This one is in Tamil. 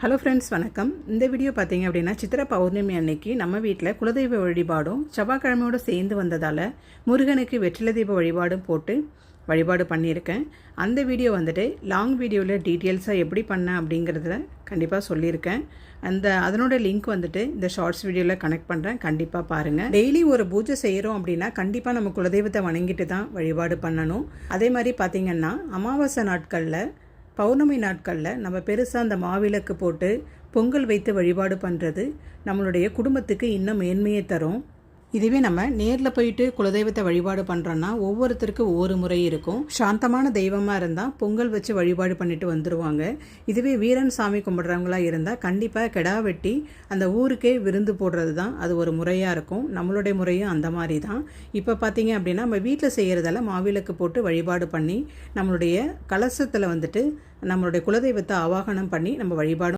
ஹலோ ஃப்ரெண்ட்ஸ், வணக்கம். இந்த வீடியோ பார்த்தீங்க அப்படின்னா சித்திரை பௌர்ணமி அன்னைக்கு நம்ம வீட்டில் குலதெய்வ வழிபாடும் செவ்வாய்க்கிழமையோடு சேர்ந்து வந்ததால் முருகனுக்கு வெற்றிலை தீப வழிபாடும் போட்டு வழிபாடு பண்ணியிருக்கேன். அந்த வீடியோ வந்துட்டு லாங் வீடியோவில் டீட்டெயில்ஸாக எப்படி பண்ணேன் அப்படிங்கிறத கண்டிப்பாக சொல்லியிருக்கேன். அதனோட லிங்க் வந்துட்டு இந்த ஷார்ட்ஸ் வீடியோவில் கனெக்ட் பண்ணுறேன், கண்டிப்பாக பாருங்கள். டெய்லி ஒரு பூஜை செய்கிறோம் அப்படின்னா கண்டிப்பாக நம்ம குலதெய்வத்தை வணங்கிட்டு தான் வழிபாடு பண்ணணும். அதே மாதிரி பார்த்திங்கன்னா அமாவாசை நாட்களில் பௌர்ணமி நாட்களில் நம்ம பெருசாக அந்த மாவிளக்கு போட்டு பொங்கல் வைத்து வழிபாடு பண்ணுறது நம்மளுடைய குடும்பத்துக்கு இன்னும் மேன்மையை தரும். இதுவே நம்ம நேரில் போயிட்டு குலதெய்வத்தை வழிபாடு பண்ணுறோன்னா ஒவ்வொருத்தருக்கும் ஒவ்வொரு முறை இருக்கும். சாந்தமான தெய்வமாக இருந்தால் பொங்கல் வச்சு வழிபாடு பண்ணிட்டு வந்துடுவாங்க. இதுவே வீரன் சாமி கும்பிட்றவங்களா இருந்தால் கண்டிப்பாக கெடா வெட்டி அந்த ஊருக்கே விருந்து போடுறது தான் அது ஒரு முறையாக இருக்கும். நம்மளுடைய முறையும் அந்த மாதிரி தான். இப்போ பார்த்தீங்க அப்படின்னா நம்ம வீட்டில் செய்கிறதால மாவிளக்கு போட்டு வழிபாடு பண்ணி நம்மளுடைய கலசத்தில் வந்துட்டு நம்மளுடைய குலதெய்வத்தை ஆவாகனம் பண்ணி நம்ம வழிபாடு